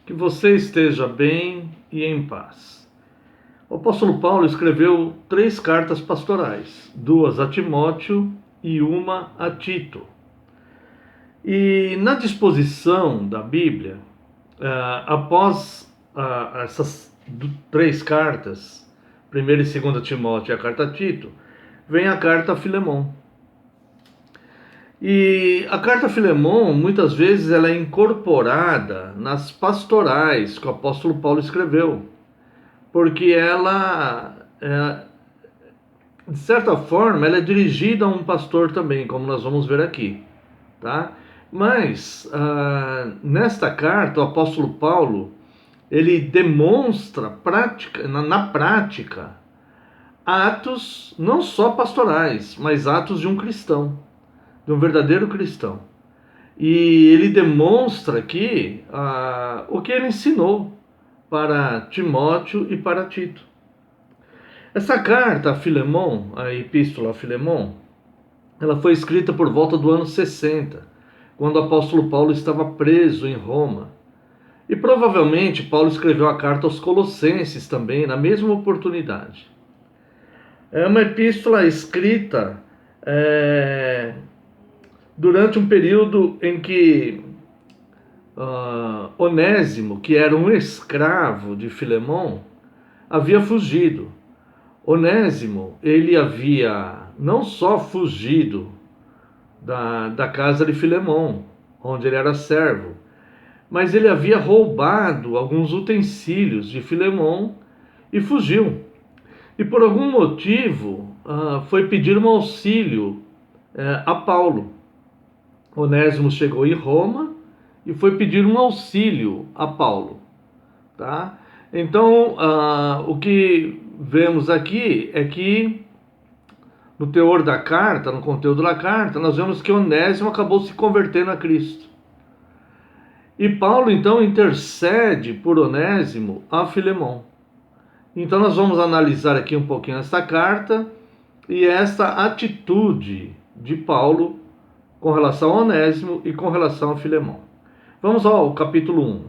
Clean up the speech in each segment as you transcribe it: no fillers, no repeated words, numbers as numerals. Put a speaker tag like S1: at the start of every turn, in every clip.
S1: Que você esteja bem e em paz. O apóstolo Paulo escreveu 3 cartas pastorais, 2 a Timóteo e uma a Tito. E na disposição da Bíblia, após essas 3 cartas, 1ª e 2ª Timóteo e a carta a Tito, vem a carta a Filemon. E a carta a Filemon, muitas vezes, ela é incorporada nas pastorais que o apóstolo Paulo escreveu, porque ela, de certa forma, ela é dirigida a um pastor também, como nós vamos ver aqui, tá? Mas, nesta carta, o apóstolo Paulo, ele demonstra na prática, atos não só pastorais, mas atos de um cristão, de um verdadeiro cristão. E ele demonstra aqui o que ele ensinou para Timóteo e para Tito. Essa carta a Filemon, a epístola a Filemon, ela foi escrita por volta do ano 60, quando o apóstolo Paulo estava preso em Roma. E provavelmente Paulo escreveu a carta aos Colossenses também, na mesma oportunidade. É uma epístola escrita durante um período em que Onésimo, que era um escravo de Filemon, havia fugido. Onésimo, ele havia não só fugido da casa de Filemon, onde ele era servo, mas ele havia roubado alguns utensílios de Filemon e fugiu. E por algum motivo foi pedir um auxílio a Paulo. Onésimo chegou em Roma e foi pedir um auxílio a Paulo, tá? Então, o que vemos aqui é que no teor da carta, no conteúdo da carta, nós vemos que Onésimo acabou se convertendo a Cristo. E Paulo, então, intercede por Onésimo a Filemon. Então, nós vamos analisar aqui um pouquinho esta carta e esta atitude de Paulo com relação a Onésimo e com relação a Filemon. Vamos ao capítulo 1.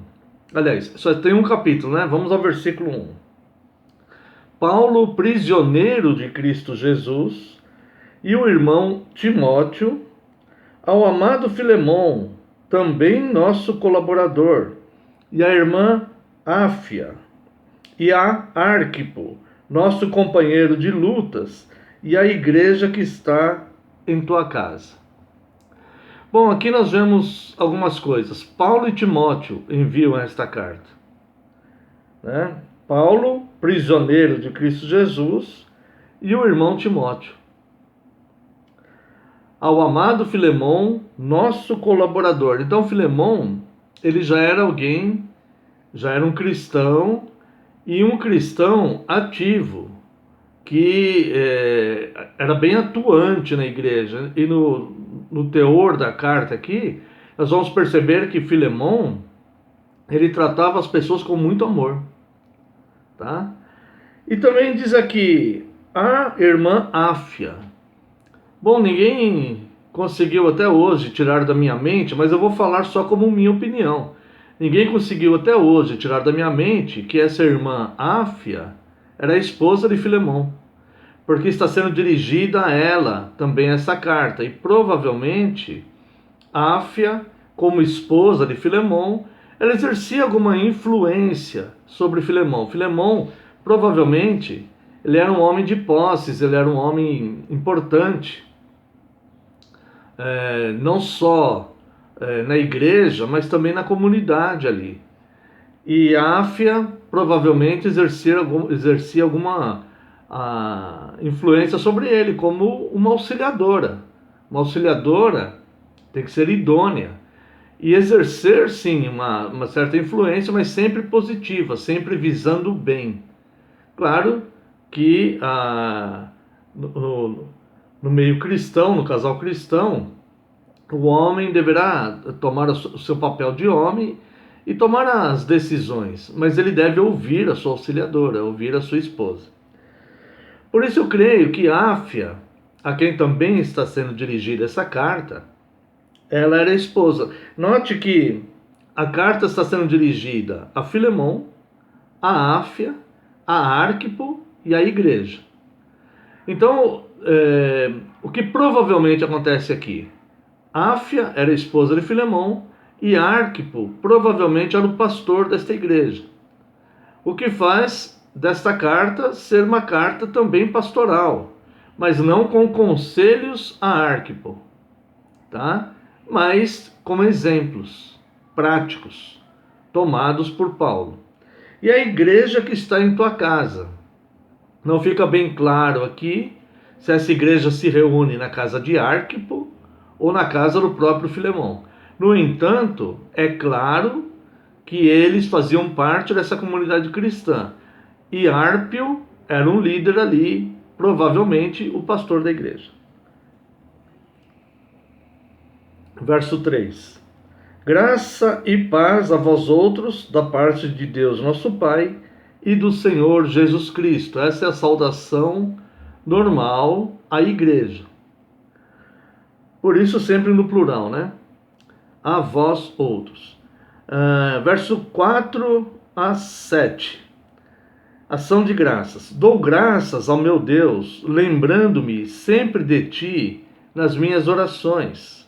S1: Aliás, só tem um capítulo, né? Vamos ao versículo 1. Paulo, prisioneiro de Cristo Jesus, e o irmão Timóteo, ao amado Filemon, também nosso colaborador, e a irmã Áfia, e a Arquipo, nosso companheiro de lutas, e a igreja que está em tua casa. Bom, aqui nós vemos algumas coisas. Paulo e Timóteo enviam esta carta, né? Paulo, prisioneiro de Cristo Jesus, e o irmão Timóteo. Ao amado Filemon, nosso colaborador. Então, Filemon, ele já era alguém, já era um cristão, e um cristão ativo, que era bem atuante na igreja. E no teor da carta aqui, nós vamos perceber que Filemon, ele tratava as pessoas com muito amor, tá? E também diz aqui, a irmã Áfia. Bom, ninguém conseguiu até hoje tirar da minha mente, mas eu vou falar só como minha opinião. Ninguém conseguiu até hoje tirar da minha mente que essa irmã Áfia era a esposa de Filemon, porque está sendo dirigida a ela também essa carta. E provavelmente Áfia, como esposa de Filemon, ela exercia alguma influência sobre Filemon. Filemon, provavelmente, ele era um homem de posses, ele era um homem importante, não só na igreja, mas também na comunidade ali. E Áfia provavelmente exercia alguma influência sobre ele, como uma auxiliadora. Uma auxiliadora tem que ser idônea e exercer, sim, uma certa influência, mas sempre positiva, sempre visando o bem. Claro que no meio cristão, no casal cristão, o homem deverá tomar o seu papel de homem e tomar as decisões, mas ele deve ouvir a sua auxiliadora, ouvir a sua esposa. Por isso eu creio que Áfia, a quem também está sendo dirigida essa carta, ela era esposa. Note que a carta está sendo dirigida a Filemon, a Áfia, a Arquipo e a igreja. Então, o que provavelmente acontece aqui? Áfia era a esposa de Filemon e Arquipo provavelmente era o pastor desta igreja. O que faz desta carta ser uma carta também pastoral, mas não com conselhos a Arquipo, tá? Mas como exemplos práticos tomados por Paulo. E a igreja que está em tua casa. Não fica bem claro aqui se essa igreja se reúne na casa de Arquipo ou na casa do próprio Filemon. No entanto, é claro que eles faziam parte dessa comunidade cristã. E Arpio era um líder ali, provavelmente o pastor da igreja. Verso 3. Graça e paz a vós outros, da parte de Deus nosso Pai e do Senhor Jesus Cristo. Essa é a saudação normal à igreja. Por isso sempre no plural, né? A vós outros. Verso 4 a 7. Ação de graças. Dou graças ao meu Deus, lembrando-me sempre de ti nas minhas orações,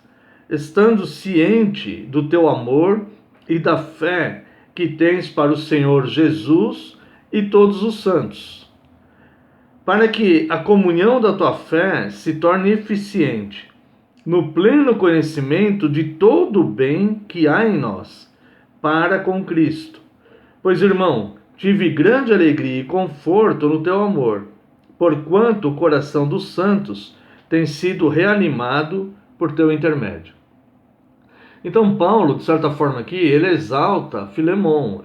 S1: estando ciente do teu amor e da fé que tens para o Senhor Jesus e todos os santos, para que a comunhão da tua fé se torne eficiente, no pleno conhecimento de todo o bem que há em nós, para com Cristo. Pois, irmão, tive grande alegria e conforto no teu amor, porquanto o coração dos santos tem sido reanimado por teu intermédio. Então Paulo, de certa forma aqui, ele exalta Filemon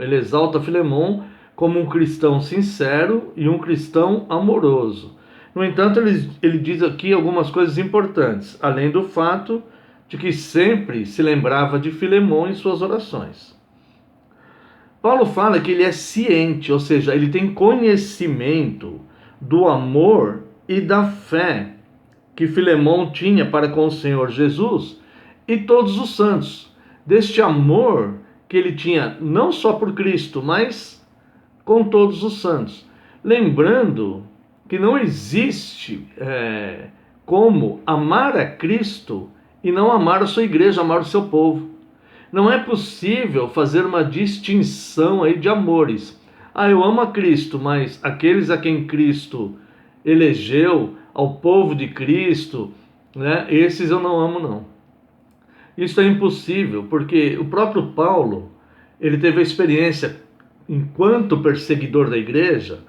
S1: como um cristão sincero e um cristão amoroso. No entanto, ele diz aqui algumas coisas importantes, além do fato de que sempre se lembrava de Filemon em suas orações. Paulo fala que ele é ciente, ou seja, ele tem conhecimento do amor e da fé que Filemon tinha para com o Senhor Jesus e todos os santos, deste amor que ele tinha não só por Cristo, mas com todos os santos. Lembrando que não existe como amar a Cristo e não amar a sua igreja, amar o seu povo. Não é possível fazer uma distinção aí de amores. Eu amo a Cristo, mas aqueles a quem Cristo elegeu, ao povo de Cristo, né, esses eu não amo, não. Isso é impossível, porque o próprio Paulo, ele teve a experiência, enquanto perseguidor da igreja,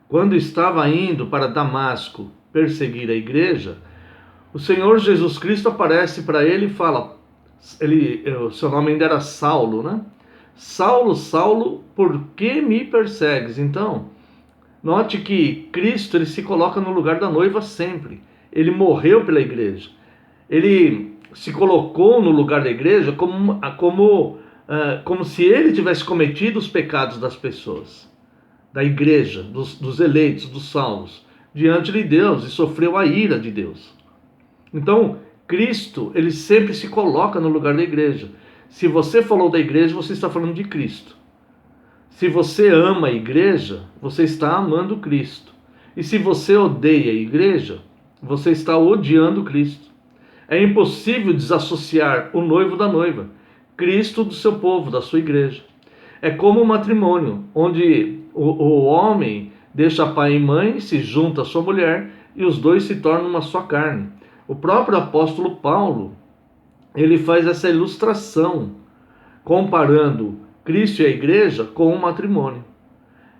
S1: quando estava indo para Damasco perseguir a igreja, o Senhor Jesus Cristo aparece para ele e fala, o seu nome ainda era Saulo, né? Saulo, Saulo, por que me persegues? Então, note que Cristo, ele se coloca no lugar da noiva sempre. Ele morreu pela igreja. Ele se colocou no lugar da igreja como se ele tivesse cometido os pecados das pessoas, da igreja, dos eleitos, dos salvos, diante de Deus, e sofreu a ira de Deus. Então, Cristo, ele sempre se coloca no lugar da igreja. Se você falou da igreja, você está falando de Cristo. Se você ama a igreja, você está amando Cristo. E se você odeia a igreja, você está odiando Cristo. É impossível desassociar o noivo da noiva, Cristo do seu povo, da sua igreja. É como um matrimônio, onde o homem deixa pai e mãe, se junta à sua mulher e os dois se tornam uma só carne. O próprio apóstolo Paulo, ele faz essa ilustração, comparando Cristo e a igreja com um matrimônio.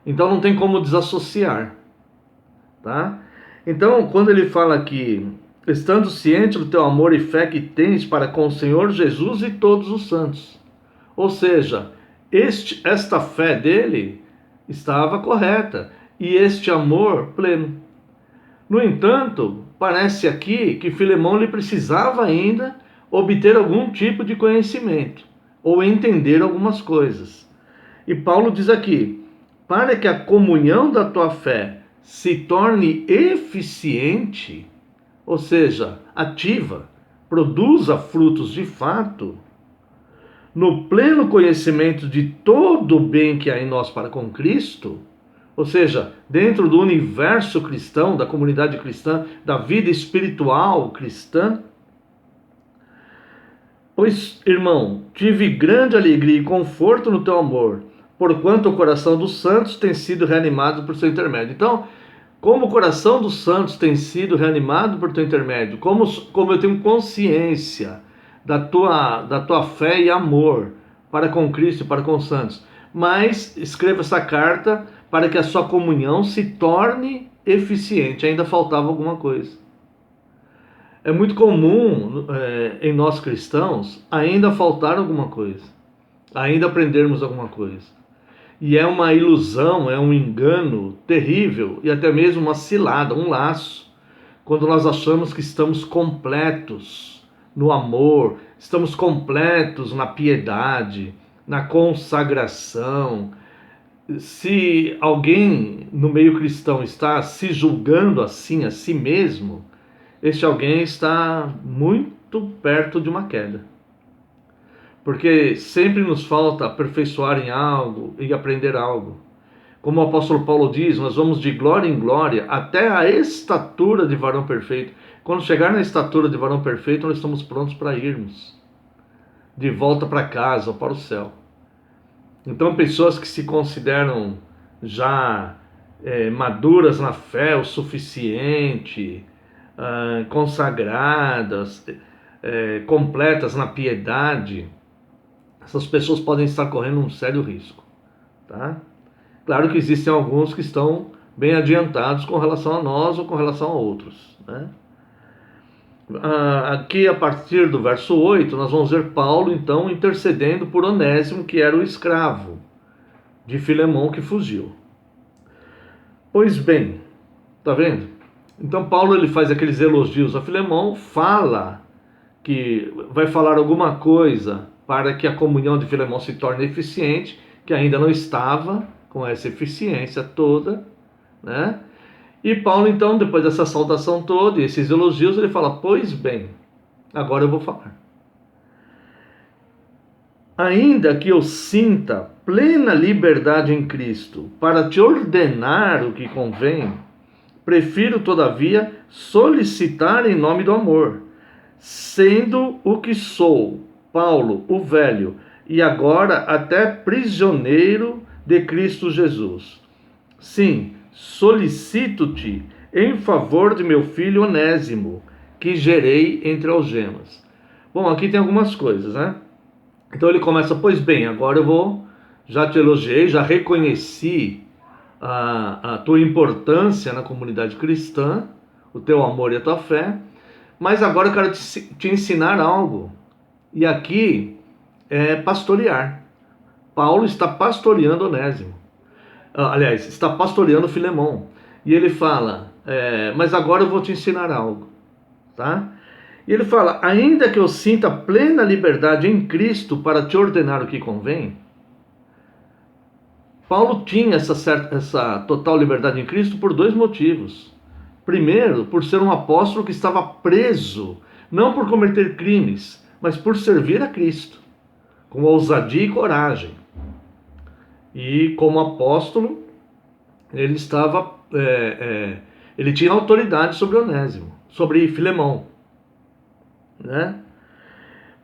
S1: Então não tem como desassociar, tá? Então, quando ele fala aqui, estando ciente do teu amor e fé que tens para com o Senhor Jesus e todos os santos. Ou seja, esta fé dele estava correta e este amor pleno. No entanto, parece aqui que Filemon lhe precisava ainda obter algum tipo de conhecimento ou entender algumas coisas. E Paulo diz aqui, para que a comunhão da tua fé se torne eficiente, ou seja, ativa, produza frutos de fato, no pleno conhecimento de todo o bem que há em nós para com Cristo, ou seja, dentro do universo cristão, da comunidade cristã, da vida espiritual cristã. Pois, irmão, tive grande alegria e conforto no teu amor, porquanto o coração dos santos tem sido reanimado por seu intermédio. Então, como o coração dos santos tem sido reanimado por teu intermédio, como eu tenho consciência da tua fé e amor para com Cristo e para com os santos, mas escreva essa carta para que a sua comunhão se torne eficiente. Ainda faltava alguma coisa. É muito comum em nós cristãos ainda faltar alguma coisa, ainda aprendermos alguma coisa. E é uma ilusão, é um engano terrível e até mesmo uma cilada, um laço, quando nós achamos que estamos completos no amor, estamos completos na piedade, na consagração. Se alguém no meio cristão está se julgando assim a si mesmo, este alguém está muito perto de uma queda. Porque sempre nos falta aperfeiçoar em algo e aprender algo. Como o apóstolo Paulo diz, nós vamos de glória em glória até a estatura de varão perfeito. Quando chegar na estatura de varão perfeito, nós estamos prontos para irmos de volta para casa ou para o céu. Então, pessoas que se consideram já maduras na fé o suficiente, consagradas, completas na piedade, essas pessoas podem estar correndo um sério risco, tá? Claro que existem alguns que estão bem adiantados com relação a nós ou com relação a outros, né? Aqui a partir do verso 8 nós vamos ver Paulo então intercedendo por Onésimo, que era o escravo de Filemão que fugiu. Pois bem, tá vendo? Então Paulo ele faz aqueles elogios a Filemão, fala que vai falar alguma coisa para que a comunhão de Filemão se torne eficiente, que ainda não estava com essa eficiência toda, né? E Paulo, então, depois dessa saudação toda e esses elogios, ele fala: pois bem, agora eu vou falar. Ainda que eu sinta plena liberdade em Cristo para te ordenar o que convém, prefiro, todavia, solicitar em nome do amor, sendo o que sou, Paulo, o velho, e agora até prisioneiro de Cristo Jesus. Sim, solicito-te em favor de meu filho Onésimo, que gerei entre algemas. Bom, aqui tem algumas coisas, né? Então ele começa: pois bem, agora já te elogiei, já reconheci a tua importância na comunidade cristã, o teu amor e a tua fé, mas agora eu quero te ensinar algo. E aqui é pastorear. Paulo está pastoreando Onésimo. Aliás, está pastoreando Filemão. E ele fala, mas agora eu vou te ensinar algo. Tá? E ele fala: ainda que eu sinta plena liberdade em Cristo para te ordenar o que convém. Paulo tinha essa total liberdade em Cristo por dois motivos. Primeiro, por ser um apóstolo que estava preso, não por cometer crimes, mas por servir a Cristo, com ousadia e coragem. E como apóstolo, ele estava, ele tinha autoridade sobre Onésimo, sobre Filemão, né?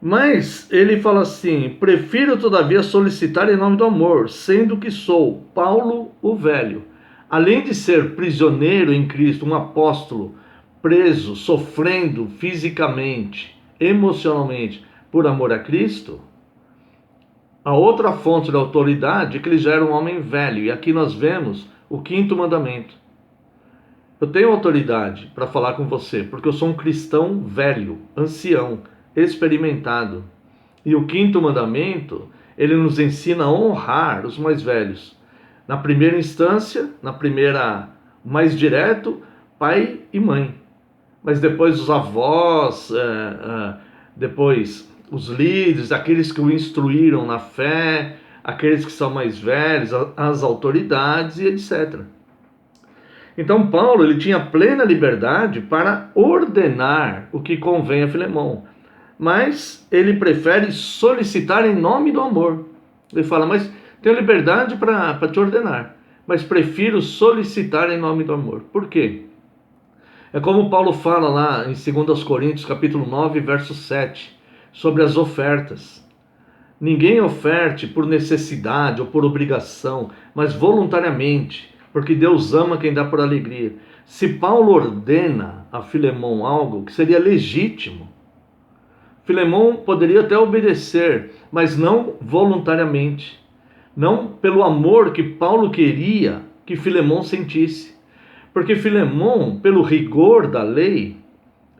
S1: Mas ele fala assim: prefiro todavia solicitar em nome do amor, sendo que sou Paulo o velho. Além de ser prisioneiro em Cristo, um apóstolo preso, sofrendo fisicamente, emocionalmente, por amor a Cristo, a outra fonte da autoridade é que ele já era um homem velho. E aqui nós vemos o quinto mandamento. Eu tenho autoridade para falar com você, porque eu sou um cristão velho, ancião, experimentado. E o quinto mandamento, ele nos ensina a honrar os mais velhos. Na primeira instância, mais direto, pai e mãe. Mas depois os avós, depois os líderes, aqueles que o instruíram na fé, aqueles que são mais velhos, as autoridades e etc. Então Paulo ele tinha plena liberdade para ordenar o que convém a Filemão. mas ele prefere solicitar em nome do amor. Ele fala, mas tenho liberdade para te ordenar, mas prefiro solicitar em nome do amor. Por quê? É como Paulo fala lá em 2 Coríntios, capítulo 9, verso 7, sobre as ofertas. Ninguém oferte por necessidade ou por obrigação, mas voluntariamente, porque Deus ama quem dá por alegria. Se Paulo ordena a Filemão algo que seria legítimo, Filemão poderia até obedecer, mas não voluntariamente. Não pelo amor que Paulo queria que Filemão sentisse. Porque Filemão, pelo rigor da lei,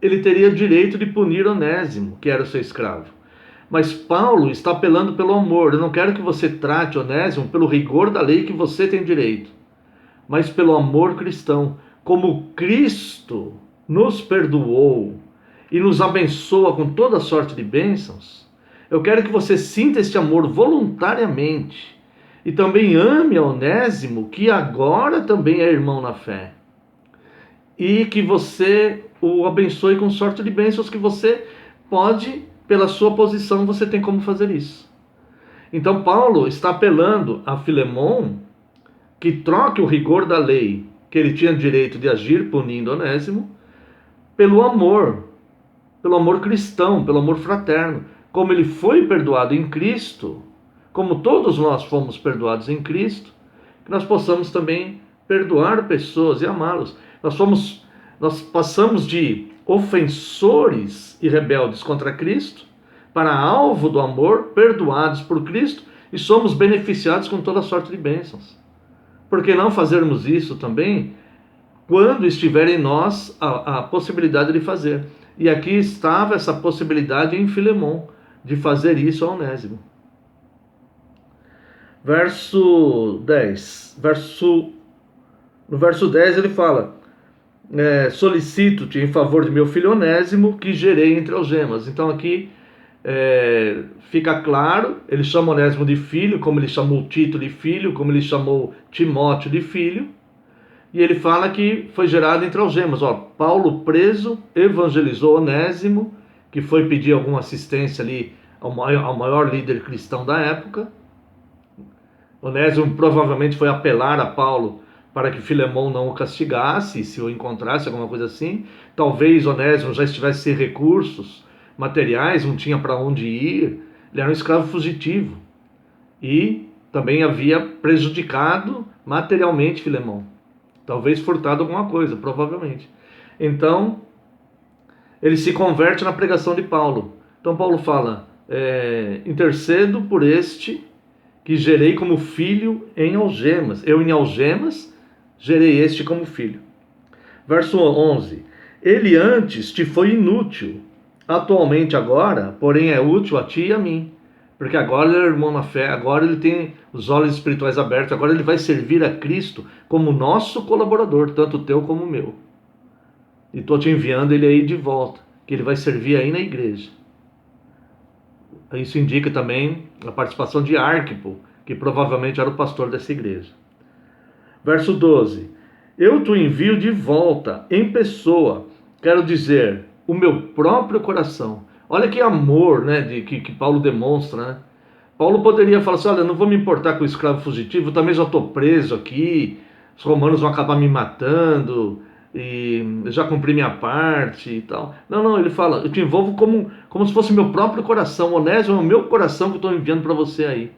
S1: ele teria direito de punir Onésimo, que era o seu escravo. Mas Paulo está apelando pelo amor. Eu não quero que você trate Onésimo pelo rigor da lei que você tem direito, mas pelo amor cristão. Como Cristo nos perdoou e nos abençoa com toda sorte de bênçãos, eu quero que você sinta este amor voluntariamente e também ame a Onésimo, que agora também é irmão na fé, e que você o abençoe com sorte de bênçãos que você pode, pela sua posição, você tem como fazer isso. Então Paulo está apelando a Filemão que troque o rigor da lei, que ele tinha direito de agir punindo Onésimo, pelo amor cristão, pelo amor fraterno. Como ele foi perdoado em Cristo, como todos nós fomos perdoados em Cristo, que nós possamos também perdoar pessoas e amá-los. Nós passamos de ofensores e rebeldes contra Cristo para alvo do amor, perdoados por Cristo, e somos beneficiados com toda sorte de bênçãos. Por que não fazermos isso também quando estiver em nós a possibilidade de fazer? E aqui estava essa possibilidade em Filemão, de fazer isso a Onésimo. No verso 10 ele fala, solicito-te em favor de meu filho Onésimo, que gerei entre algemas. Então aqui fica claro, ele chama Onésimo de filho, como ele chamou Tito de filho, como ele chamou Timóteo de filho, e ele fala que foi gerado entre algemas. Paulo preso evangelizou Onésimo, que foi pedir alguma assistência ali ao maior líder cristão da época. Onésimo provavelmente foi apelar a Paulo para que Filemão não o castigasse, se o encontrasse, alguma coisa assim. Talvez Onésimo já estivesse sem recursos materiais, não tinha para onde ir. Ele era um escravo fugitivo e também havia prejudicado materialmente Filemão. Talvez furtado alguma coisa, provavelmente. Então, ele se converte na pregação de Paulo. Então Paulo fala, intercedo por este que gerei como filho em algemas. Eu em algemas gerei este como filho. Verso 11. Ele antes te foi inútil, atualmente agora, porém é útil a ti e a mim. Porque agora ele é irmão na fé, agora ele tem os olhos espirituais abertos, agora ele vai servir a Cristo como nosso colaborador, tanto teu como meu. E estou te enviando ele aí de volta, que ele vai servir aí na igreja. Isso indica também a participação de Arquipo, que provavelmente era o pastor dessa igreja. Verso 12. Eu te envio de volta em pessoa, quero dizer, o meu próprio coração. Olha que amor, né, que Paulo demonstra, né? Paulo poderia falar assim, olha, não vou me importar com o escravo fugitivo, eu também já estou preso aqui, os romanos vão acabar me matando, e eu já cumpri minha parte e tal. Não, ele fala, eu te envolvo como se fosse meu próprio coração. Onésimo é o meu coração que eu estou enviando para você aí.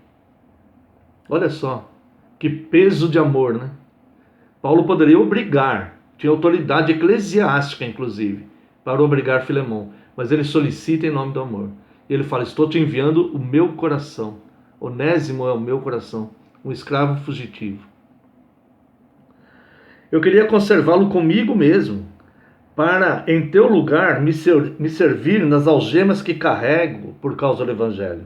S1: Olha só, que peso de amor, né? Paulo poderia obrigar, tinha autoridade eclesiástica, inclusive, para obrigar Filemão, mas ele solicita em nome do amor. E ele fala, estou te enviando o meu coração. Onésimo é o meu coração, um escravo fugitivo. Eu queria conservá-lo comigo mesmo, para em teu lugar me servir nas algemas que carrego por causa do Evangelho.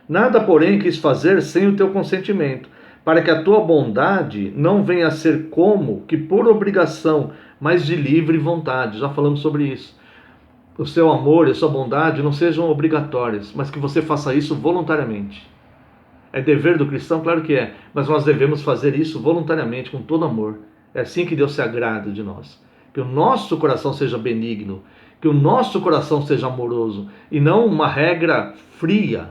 S1: Nada, porém, quis fazer sem o teu consentimento, para que a tua bondade não venha a ser como que por obrigação, mas de livre vontade. Já falamos sobre isso. O seu amor e a sua bondade não sejam obrigatórias, mas que você faça isso voluntariamente. É dever do cristão? Claro que é, mas nós devemos fazer isso voluntariamente, com todo amor. É assim que Deus se agrada de nós. Que o nosso coração seja benigno, que o nosso coração seja amoroso e não uma regra fria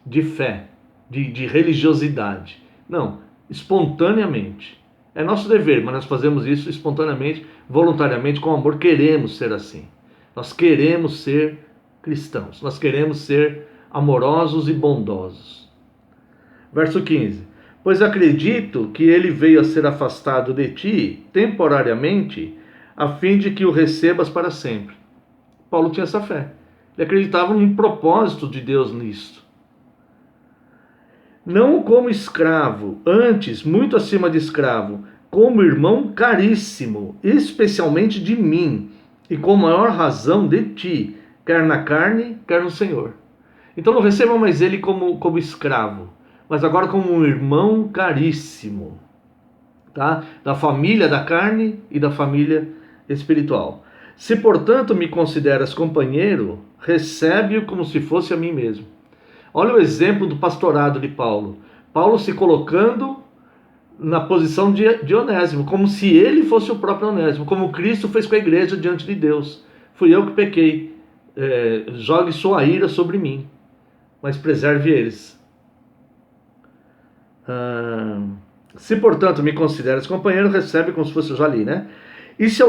S1: de fé, de religiosidade. Não, espontaneamente. É nosso dever, mas nós fazemos isso espontaneamente, voluntariamente, com amor. Queremos ser assim. Nós queremos ser cristãos. Nós queremos ser amorosos e bondosos. Verso 15. Pois acredito que ele veio a ser afastado de ti temporariamente, a fim de que o recebas para sempre. Paulo tinha essa fé. Ele acreditava no propósito de Deus nisto. Não como escravo, antes, muito acima de escravo, como irmão caríssimo, especialmente de mim, e com maior razão de ti, quer na carne, quer no Senhor. Então não recebam mais ele como escravo, mas agora como um irmão caríssimo, tá? Da família da carne e da família espiritual. Se, portanto, me consideras companheiro, recebe-o como se fosse a mim mesmo. Olha o exemplo do pastorado de Paulo. Paulo se colocando na posição de Onésimo, como se ele fosse o próprio Onésimo, como Cristo fez com a igreja diante de Deus. Fui eu que pequei, jogue sua ira sobre mim, mas preserve eles. Se, portanto, me consideras companheiro, recebe como se fosse já ali, né? E se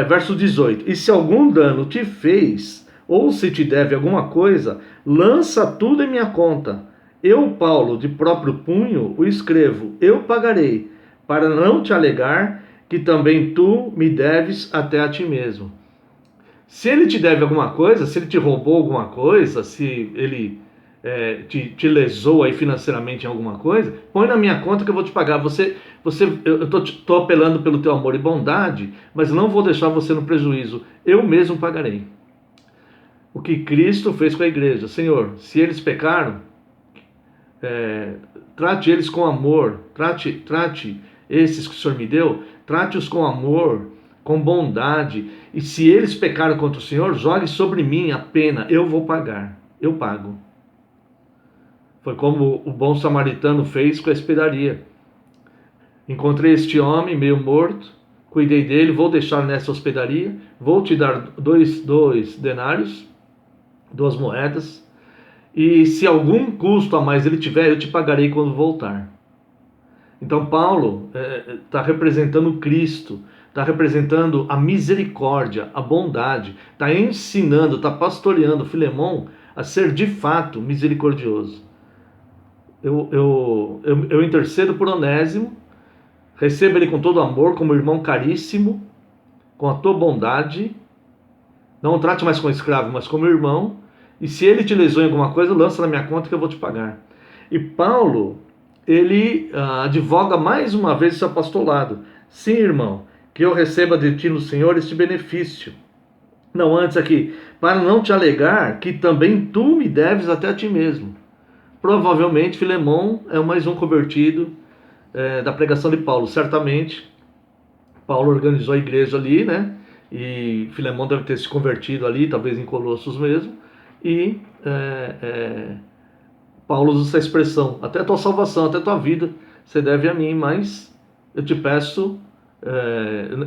S1: verso 18, e se algum dano te fez, ou se te deve alguma coisa, lança tudo em minha conta. Eu, Paulo, de próprio punho, o escrevo, eu pagarei, para não te alegar que também tu me deves até a ti mesmo. Se ele te deve alguma coisa, se ele te roubou alguma coisa, se ele te lesou aí financeiramente em alguma coisa, põe na minha conta que eu vou te pagar. Eu estou apelando pelo teu amor e bondade, mas não vou deixar você no prejuízo. Eu mesmo pagarei. O que Cristo fez com a igreja. Senhor, se eles pecaram, trate eles com amor, trate esses que o Senhor me deu, trate-os com amor, com bondade, e se eles pecaram contra o Senhor, jogue sobre mim a pena, eu vou pagar, eu pago. Foi como o bom samaritano fez com a hospedaria. Encontrei este homem meio morto, cuidei dele, vou deixar nessa hospedaria, vou te dar dois denários, 2 moedas, e se algum custo a mais ele tiver, eu te pagarei quando voltar. Então Paulo está representando Cristo, está representando a misericórdia, a bondade, está ensinando, está pastoreando Filemão a ser de fato misericordioso. Eu intercedo por Onésimo, recebo ele com todo amor, como irmão caríssimo, com a tua bondade, não o trate mais como escravo, mas como irmão, e se ele te lesou em alguma coisa, lança na minha conta que eu vou te pagar. E Paulo, ele advoga mais uma vez esse apostolado. Sim, irmão, que eu receba de ti no Senhor este benefício. Não, antes aqui, para não te alegar que também tu me deves até a ti mesmo. Provavelmente Filemão é mais um convertido da pregação de Paulo. Certamente, Paulo organizou a igreja ali, né? E Filemão deve ter se convertido ali, talvez em Colossos mesmo. E Paulo usa essa expressão: até a tua salvação, até a tua vida, você deve a mim, mas eu te peço,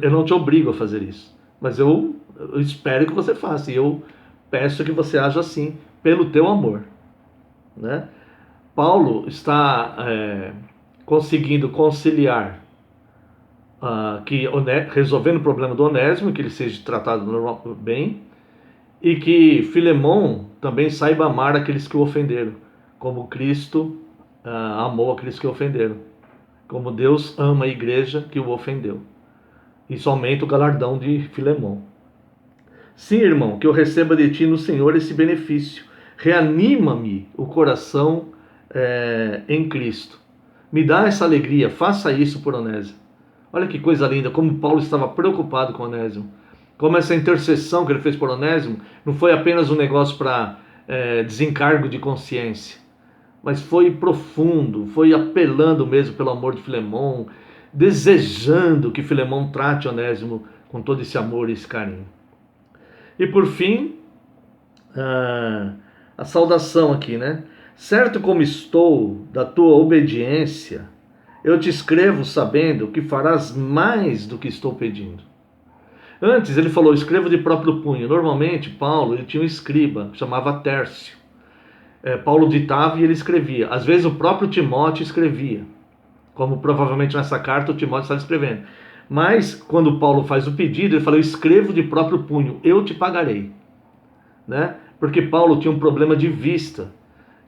S1: eu não te obrigo a fazer isso, mas eu espero que você faça, e eu peço que você haja assim, pelo teu amor, né? Paulo está conseguindo conciliar, resolvendo o problema do Onésimo, que ele seja tratado bem, e que Filemão também saiba amar aqueles que o ofenderam, como Cristo amou aqueles que o ofenderam, como Deus ama a igreja que o ofendeu. Isso aumenta o galardão de Filemão. Sim, irmão, que eu receba de ti no Senhor esse benefício. Reanima-me o coração em Cristo. Me dá essa alegria, faça isso por Onésimo. Olha que coisa linda, como Paulo estava preocupado com Onésimo. Como essa intercessão que ele fez por Onésimo não foi apenas um negócio para desencargo de consciência, mas foi profundo, foi apelando mesmo pelo amor de Filemão, desejando que Filemão trate Onésimo com todo esse amor e esse carinho. E por fim, a saudação aqui, né? Certo como estou da tua obediência, eu te escrevo sabendo que farás mais do que estou pedindo. Antes ele falou, escrevo de próprio punho. Normalmente, Paulo ele tinha um escriba, que chamava Tércio. Paulo ditava e ele escrevia. Às vezes o próprio Timóteo escrevia, como provavelmente nessa carta o Timóteo estava escrevendo. Mas quando Paulo faz o pedido, ele fala, eu escrevo de próprio punho, eu te pagarei. Né? Porque Paulo tinha um problema de vista.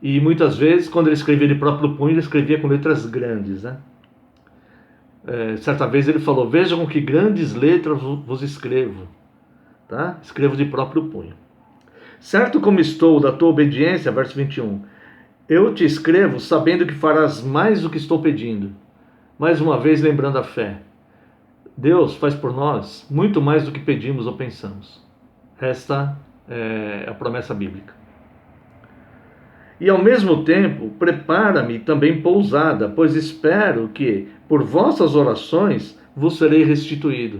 S1: E muitas vezes, quando ele escrevia de próprio punho, ele escrevia com letras grandes. Né? Certa vez ele falou, vejam com que grandes letras vos escrevo. Tá? Escrevo de próprio punho. Certo como estou da tua obediência, verso 21, eu te escrevo sabendo que farás mais do que estou pedindo. Mais uma vez lembrando a fé. Deus faz por nós muito mais do que pedimos ou pensamos. Esta é a promessa bíblica. E ao mesmo tempo, prepara-me também pousada, pois espero que, por vossas orações, vos serei restituído.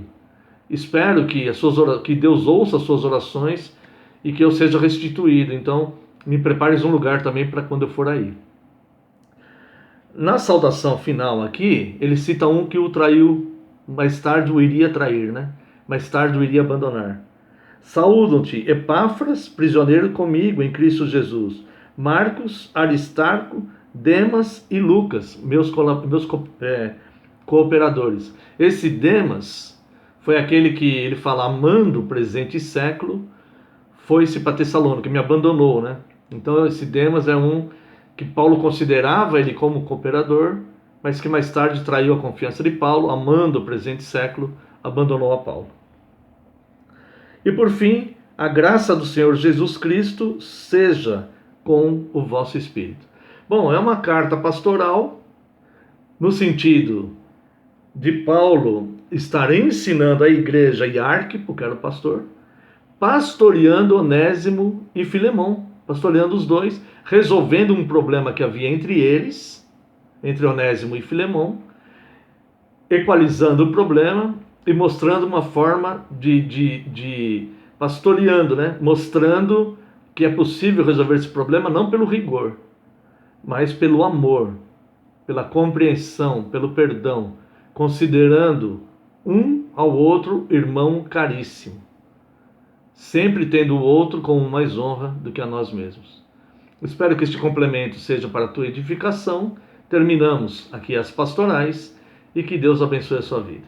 S1: Espero que Deus ouça as suas orações e que eu seja restituído. Então, me prepares um lugar também para quando eu for aí. Na saudação final aqui, ele cita um que o traiu, mais tarde o iria trair, né? Mais tarde o iria abandonar. Saúdam-te, Epáfras, prisioneiro comigo em Cristo Jesus, Marcos, Aristarco, Demas e Lucas, meus cooperadores. Esse Demas foi aquele que ele fala, amando o presente século, foi-se para Tessalônica, que me abandonou, né? Então esse Demas é um que Paulo considerava ele como cooperador, mas que mais tarde traiu a confiança de Paulo, amando o presente século, abandonou a Paulo. E por fim, a graça do Senhor Jesus Cristo seja com o vosso espírito. Bom, é uma carta pastoral, no sentido de Paulo estar ensinando a igreja e Arquipo, que era o pastor, pastoreando Onésimo e Filemão, pastoreando os dois, resolvendo um problema que havia entre eles, entre Onésimo e Filemão, equalizando o problema e mostrando uma forma de pastoreando, né? Mostrando que é possível resolver esse problema não pelo rigor, mas pelo amor, pela compreensão, pelo perdão, considerando um ao outro irmão caríssimo, sempre tendo o outro como mais honra do que a nós mesmos. Espero que este complemento seja para a tua edificação. Terminamos aqui as pastorais e que Deus abençoe a sua vida.